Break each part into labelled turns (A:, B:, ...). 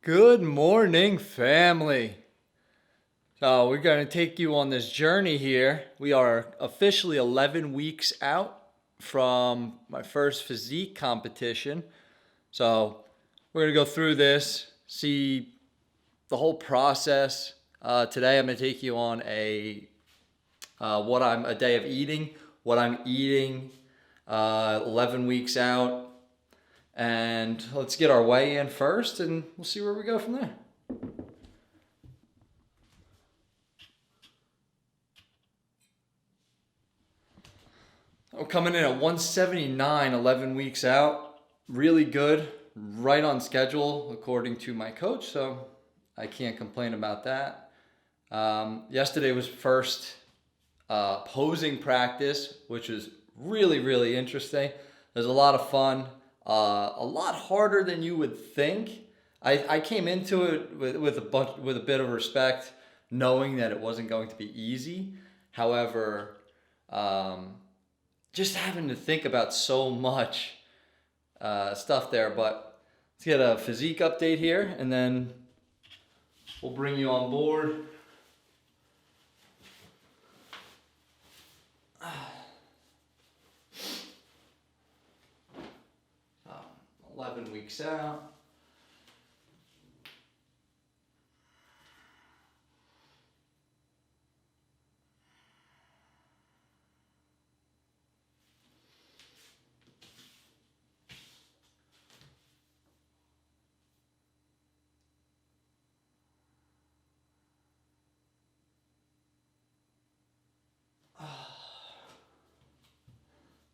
A: Good morning, family. So, we're going to take you on this journey here. We are officially 11 weeks out from my first physique competition. So, we're going to go through this, see the whole process. Today, I'm going to take you on a day of eating, what I'm eating 11 weeks out. And let's get our weigh in first, and we'll see where we go from there. I'm coming in at 179, 11 weeks out. Really good, right on schedule according to my coach, so I can't complain about that. Yesterday was first posing practice, which was really, really interesting. There's a lot of fun, a lot harder than you would think. I came into it with a bit of respect, knowing that it wasn't going to be easy. However, just having to think about so much stuff there. But let's get a physique update here, and then we'll bring you on board. 11 weeks out.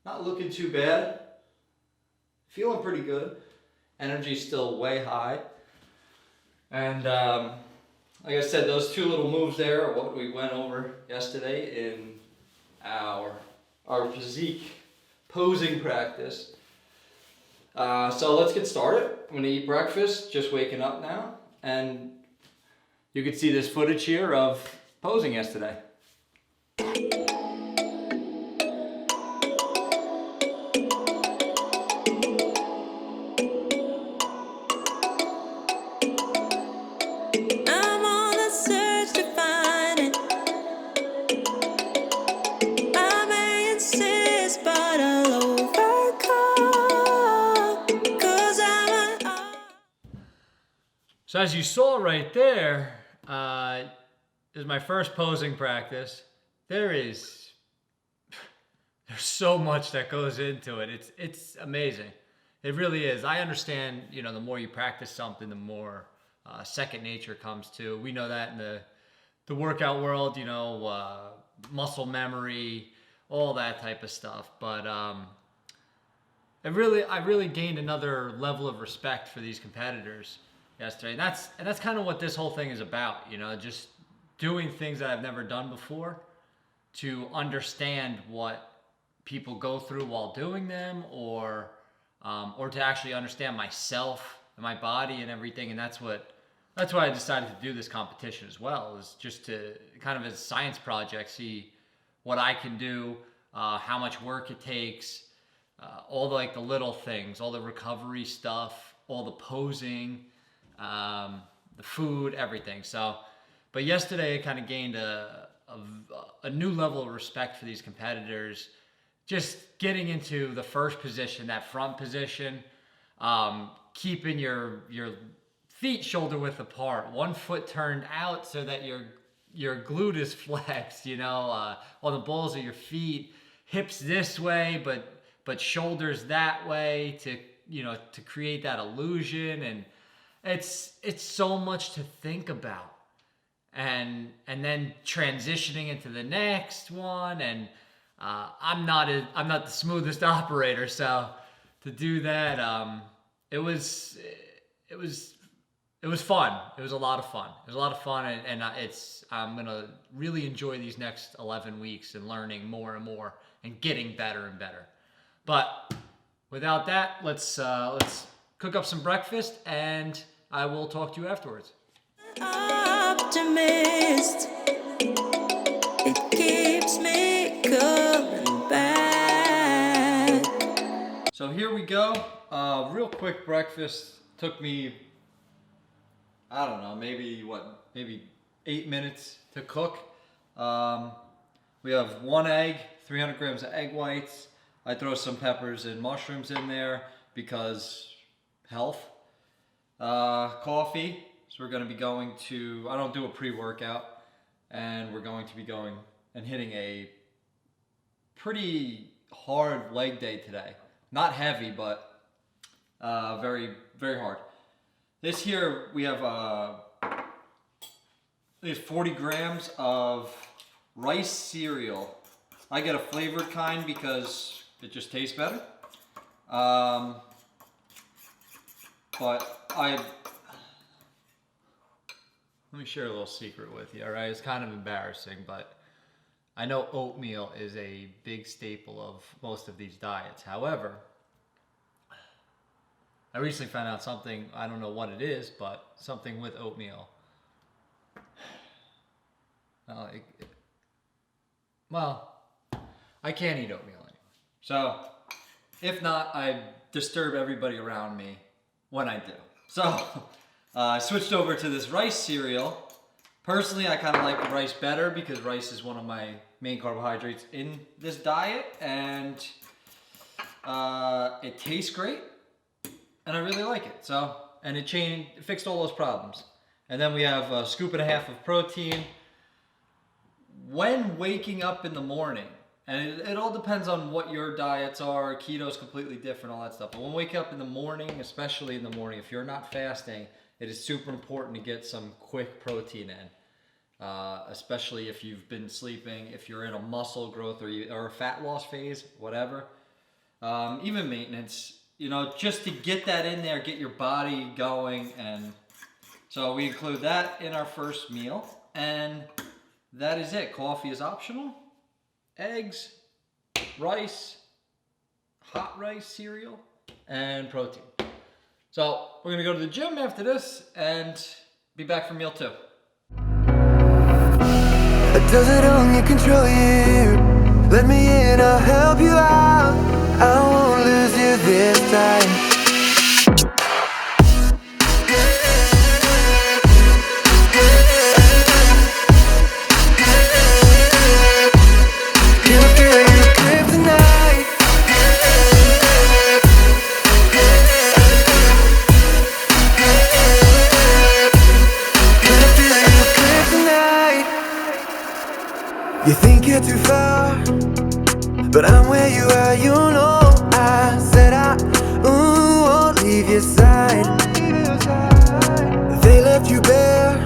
A: Not looking too bad. Feeling pretty good. Energy's still way high. And like I said, those two little moves there are what we went over yesterday in our physique posing practice. So let's get started. I'm gonna eat breakfast, just waking up now. And you can see this footage here of posing yesterday. So as you saw right there, is my first posing practice. There's so much that goes into it. It's amazing. It really is. I understand, the more you practice something, the more second nature comes to. We know that in the workout world, muscle memory, all that type of stuff. But I really gained another level of respect for these competitors yesterday. And that's kind of what this whole thing is about, just doing things that I've never done before to understand what people go through while doing them, or to actually understand myself and my body and everything. And that's why I decided to do this competition as well, is just to kind of as a science project, see what I can do, how much work it takes, all the little things, all the recovery stuff, all the posing, the food, everything. So, but yesterday I kind of gained a new level of respect for these competitors. Just getting into the first position, that front position, keeping your feet shoulder width apart, one foot turned out so that your glute is flexed, on the balls of your feet, hips this way, but shoulders that way to create that illusion. And it's so much to think about. And then transitioning into the next one, and I'm not the smoothest operator, so to do that, it was fun. It was a lot of fun. It was a lot of fun, and I'm gonna really enjoy these next 11 weeks and learning more and more and getting better and better. But without that, let's cook up some breakfast, and I will talk to you afterwards. Optimist, it keeps me coming back. So here we go. Real quick breakfast. Took me I don't know, maybe 8 minutes to cook. We have 1 egg, 300 grams of egg whites. I throw some peppers and mushrooms in there because health. Coffee, so we're going to be going to, I don't do a pre-workout, and we're going to be going and hitting a pretty hard leg day today. Not heavy, but very, very hard. This here, we have 40 grams of rice cereal. I get a flavored kind because it just tastes better. But let me share a little secret with you, all right? It's kind of embarrassing, but I know oatmeal is a big staple of most of these diets. However, I recently found out something, I don't know what it is, but something with oatmeal. Well, I can't eat oatmeal anymore. So, if not, I disturb everybody around me when I do. So, I switched over to this rice cereal. Personally, I kind of like the rice better because rice is one of my main carbohydrates in this diet, and it tastes great, and I really like it. So, and it fixed all those problems. And then we have a scoop and a half of protein. When waking up in the morning, and it all depends on what your diets are, keto's completely different, all that stuff. But when waking up in the morning, especially in the morning, if you're not fasting, it is super important to get some quick protein in. Especially if you've been sleeping, if you're in a muscle growth or a fat loss phase, whatever. Even maintenance, you know, just to get that in there, get your body going. And so we include that in our first meal, and that is it. Coffee is optional. Eggs, rice, hot rice cereal, and protein. So we're gonna go to the gym after this and be back for meal 2.
B: Does it only control you? Let me in, I'll help you out. I won't lose you this time. You think you're too far, but I'm where you are, you know. I said I won't leave your side. They left you bare,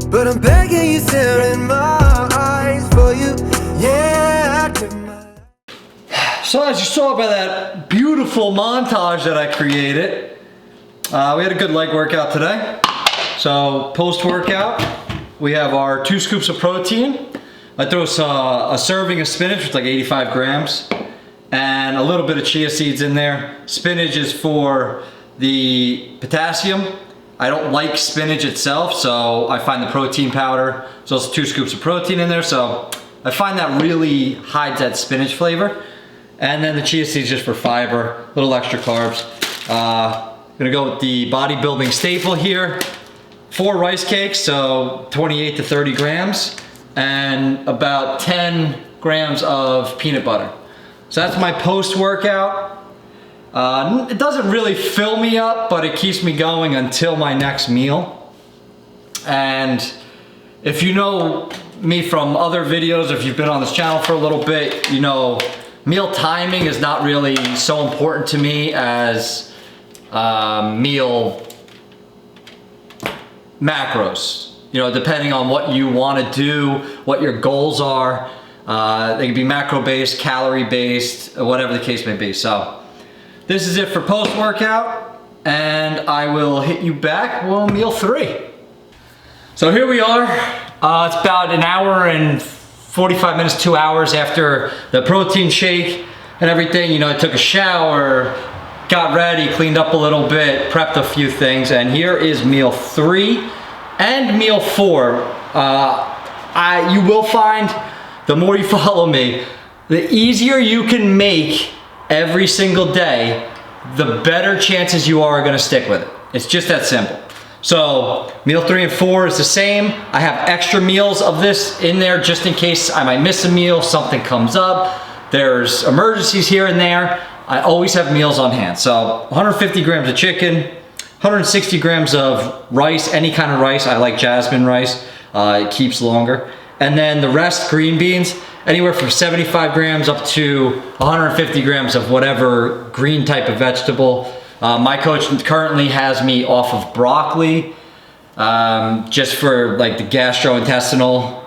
B: but I'm begging you, staring my eyes for you. Yeah, I took my life.
A: So as you saw by that beautiful montage that I created, we had a good leg workout today. So post-workout, we have our 2 scoops of protein. I throw a serving of spinach, which is like 85 grams, and a little bit of chia seeds in there. Spinach is for the potassium. I don't like spinach itself, so I find the protein powder. So it's 2 scoops of protein in there, so I find that really hides that spinach flavor. And then the chia seeds just for fiber, a little extra carbs. I'm gonna go with the bodybuilding staple here. 4 rice cakes, so 28 to 30 grams. And about 10 grams of peanut butter. So that's my post-workout. It doesn't really fill me up, but it keeps me going until my next meal. And if you know me from other videos, if you've been on this channel for a little bit, you know meal timing is not really so important to me as meal macros. You know, depending on what you want to do, what your goals are. They can be macro-based, calorie-based, whatever the case may be. So this is it for post-workout, and I will hit you back when meal 3. So here we are. It's about an hour and 45 minutes, 2 hours after the protein shake and everything. You know, I took a shower, got ready, cleaned up a little bit, prepped a few things, and here is meal 3. And meal 4, you will find, the more you follow me, the easier you can make every single day, the better chances you are gonna stick with it. It's just that simple.
C: So meal 3 and 4 is the same. I have extra meals of this in there just in case I might miss a meal, something comes up, there's emergencies here and there. I always have meals on hand. So 150 grams of chicken, 160 grams of rice, any kind of rice. I like jasmine rice, it keeps longer. And then the rest, green beans, anywhere from 75 grams up to 150 grams of whatever green type of vegetable. My coach currently has me off of broccoli, just for like the gastrointestinal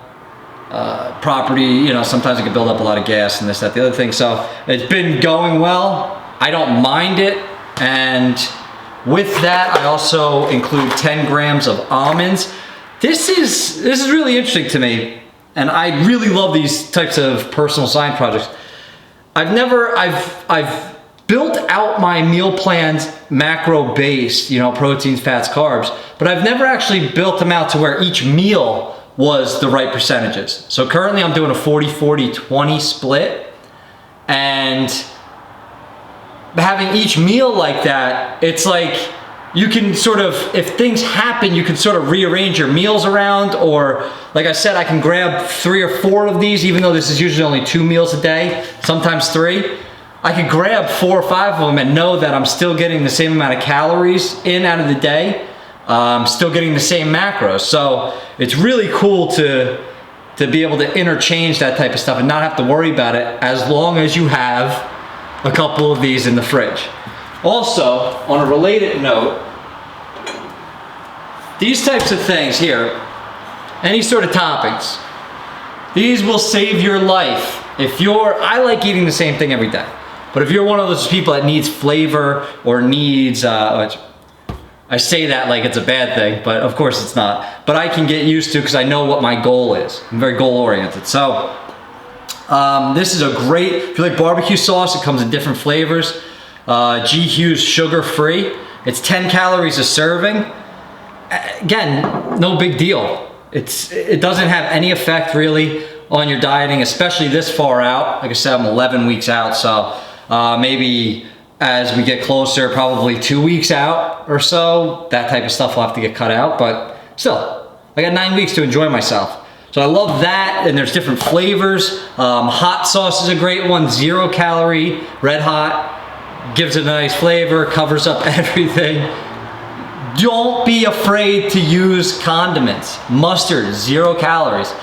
C: property. You know, sometimes it can build up a lot of gas and this, that, the other thing. So it's been going well. I don't mind it. And with that, I also include 10 grams of almonds. This is really interesting to me. And I really love these types of personal science projects. I've built out my meal plans macro based, you know, proteins, fats, carbs, but I've never actually built them out to where each meal was the right percentages. So currently I'm doing a 40-40-20 split, and having each meal like that, it's like you can sort of, if things happen, you can sort of rearrange your meals around, or like I said, I can grab 3 or 4 of these, even though this is usually only 2 meals a day, sometimes 3. I could grab 4 or 5 of them and know that I'm still getting the same amount of calories in out of the day. Still getting the same macros. So it's really cool to be able to interchange that type of stuff and not have to worry about it, as long as you have a couple of these in the fridge. Also, on a related note, these types of things here, any sort of toppings, these will save your life. I like eating the same thing every day, but if you're one of those people that needs flavor or needs, I say that like it's a bad thing, but of course it's not, but I can get used to because I know what my goal is. I'm very goal oriented. So this is a great, if you like barbecue sauce, it comes in different flavors. G Hughes sugar free. It's 10 calories a serving. Again, no big deal. It doesn't have any effect really on your dieting, especially this far out. Like I said, I'm 11 weeks out, so maybe as we get closer, probably 2 weeks out or so, that type of stuff will have to get cut out, but still, I got 9 weeks to enjoy myself. So I love that, and there's different flavors. Hot sauce is a great one, 0 calorie, red hot. Gives it a nice flavor, covers up everything. Don't be afraid to use condiments. Mustard, 0 calories.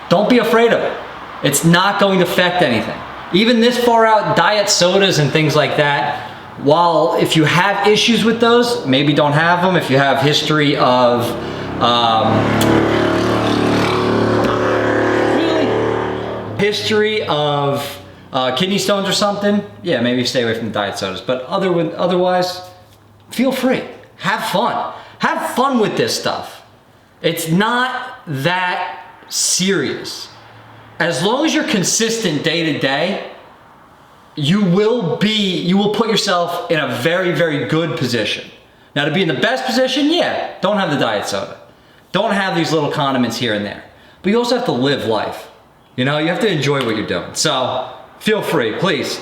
C: Don't be afraid of it. It's not going to affect anything. Even this far out, diet sodas and things like that, while if you have issues with those, maybe don't have them. If you have history of kidney stones or something, yeah, maybe stay away from the diet sodas. But otherwise, feel free. Have fun. Have fun with this stuff. It's not that serious. As long as you're consistent day to day, you will put yourself in a very, very good position. Now, to be in the best position, yeah, don't have the diet soda. Don't have these little condiments here and there. But you also have to live life. You know, you have to enjoy what you're doing. So feel free, please,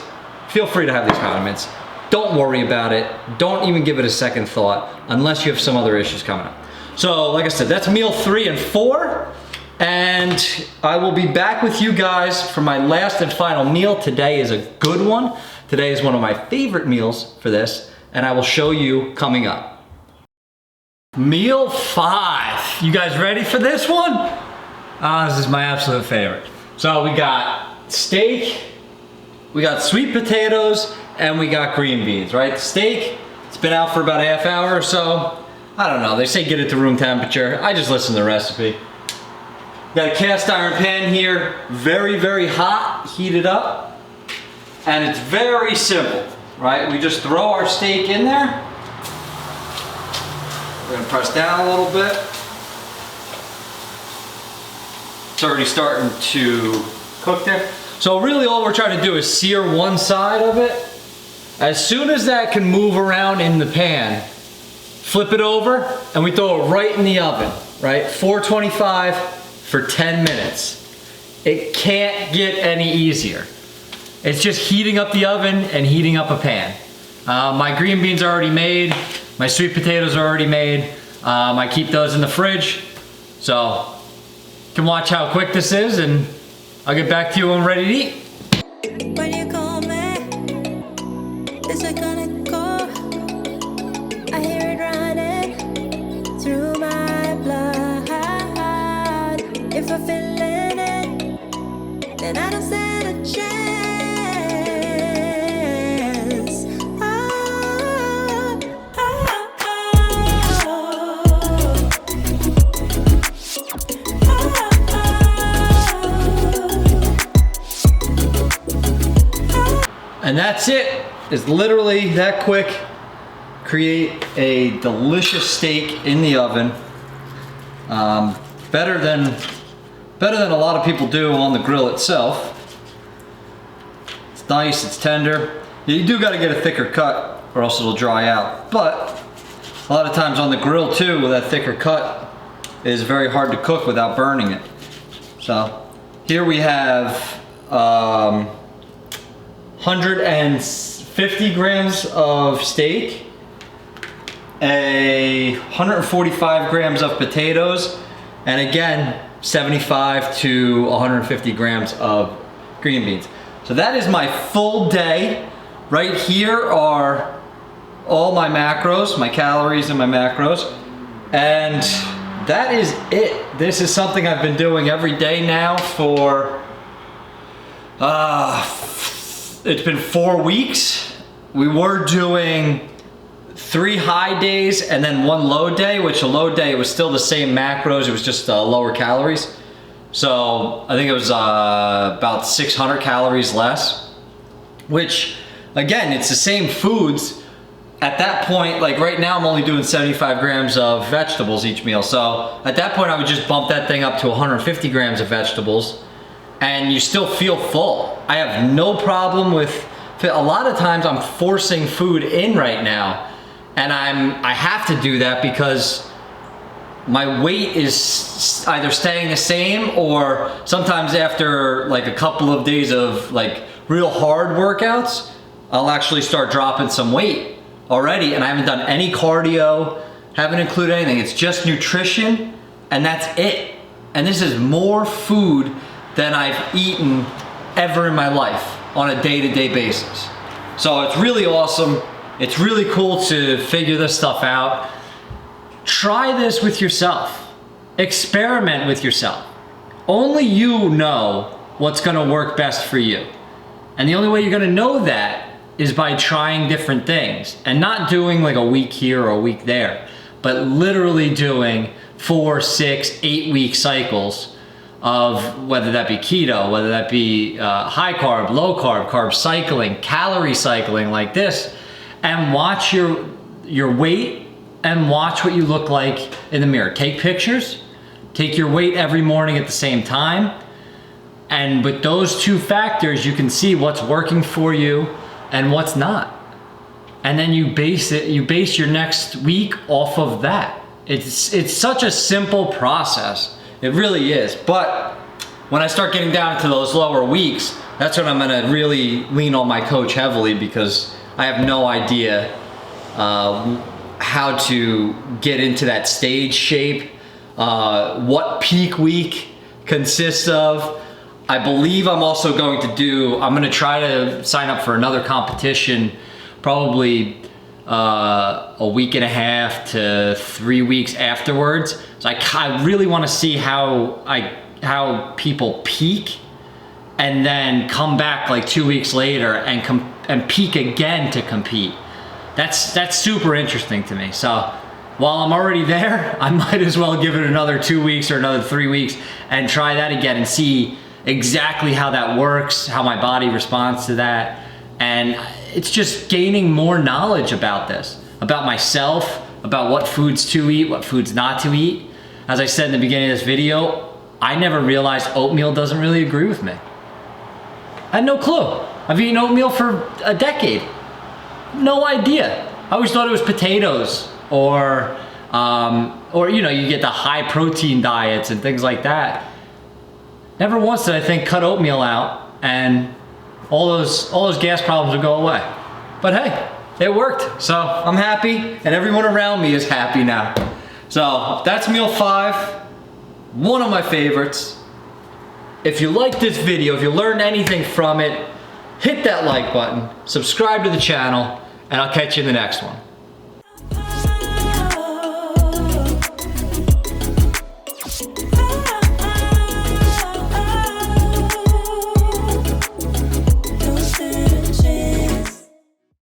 C: feel free to have these condiments. Don't worry about it. Don't even give it a second thought unless you have some other issues coming up. So like I said, that's meal 3 and 4. And I will be back with you guys for my last and final meal. Today is a good one. Today is one of my favorite meals for this, and I will show you coming up. Meal 5. You guys ready for this one? This is my absolute favorite. So we got steak, we got sweet potatoes, and we got green beans, right? The steak, it's been out for about a half hour or so. I don't know, they say get it to room temperature. I just listen to the recipe. Got a cast iron pan here, very, very hot, heated up. And it's very simple, right? We just throw our steak in there. We're gonna press down a little bit. It's already starting to cook there. So really all we're trying to do is sear one side of it. As soon as that can move around in the pan, flip it over and we throw it right in the oven, right? 425 for 10 minutes. It can't get any easier. It's just heating up the oven and heating up a pan. My green beans are already made. My sweet potatoes are already made.
A: I keep those in the fridge, so you can watch how quick this is, and I'll get back to you when I'm ready to eat.
D: When you call me, is it gonna go? I hear it running through my blood. If I'm feeling it, then I don't stand a chance. Oh, oh,
C: And that's it. It's literally that quick. Create a delicious steak in the oven. Better than a lot of people do on the grill itself. It's nice, it's tender. You do gotta get a thicker cut or else it'll dry out. But a lot of times on the grill too, with that thicker cut, it is very hard to cook without burning it. So here we have 150 grams of steak, 145 grams of potatoes, and again, 75 to 150 grams of green beans. So that is my full day. Right here are all my macros, my calories and my macros, and that is it. This is something I've been doing every day now for it's been 4 weeks. We were doing 3 high days and then 1 low day, which a low day was still the same macros, it was just lower calories. So I think it was about 600 calories less, which again, it's the same foods. At that point, like right now I'm only doing 75 grams of vegetables each meal. So at that point I would just bump that thing up to 150 grams of vegetables, and you still feel full. I have no problem with, a lot of times I'm forcing food in right now, and I have to do that because my weight is either staying the same, or sometimes after like a couple of days of like real hard workouts, I'll actually start dropping some weight already, and I haven't done any cardio, haven't included anything. It's just nutrition, and that's it. And this is more food than I've eaten ever in my life on a day-to-day basis. So it's really awesome. It's really cool to figure this stuff out. Try this with yourself. Experiment with yourself. Only you know what's gonna work best for you. And the only way you're gonna know that is by trying different things and not doing like a week here or a week there, but literally doing 4, 6, 8 week cycles of whether that be keto, whether that be high carb, low carb, carb cycling, calorie cycling like this, and watch your weight and watch what you look like in the mirror. Take pictures, take your weight every morning at the same time, and with those 2 factors, you can see what's working for you and what's not. And then you base your next week off of that. It's such a simple process. It really is. But when I start getting down to those lower weeks, that's when I'm gonna really lean on my coach heavily, because I have no idea how to get into that stage shape, what peak week consists of. I believe I'm also going to I'm gonna try to sign up for another competition, probably a week and a half to 3 weeks afterwards. So I really wanna see how people peak and then come back like 2 weeks later and peak again to compete. That's super interesting to me. So while I'm already there, I might as well give it another 2 weeks or another 3 weeks and try that again and see exactly how that works, how my body responds to that. And it's just gaining more knowledge about this, about myself, about what foods to eat, what foods not to eat. As I said in the beginning of this video, I never realized oatmeal doesn't really agree with me. I had no clue. I've eaten oatmeal for a decade. No idea. I always thought it was potatoes or you know, you get the high protein diets and things like that. Never once did I think cut oatmeal out and all those gas problems would go away. But hey, it worked. So I'm happy and everyone around me is happy now. So that's meal 5, one of my favorites. If you liked this video, if you learned anything from it, hit that like button, subscribe to the channel, and I'll catch you in the next one.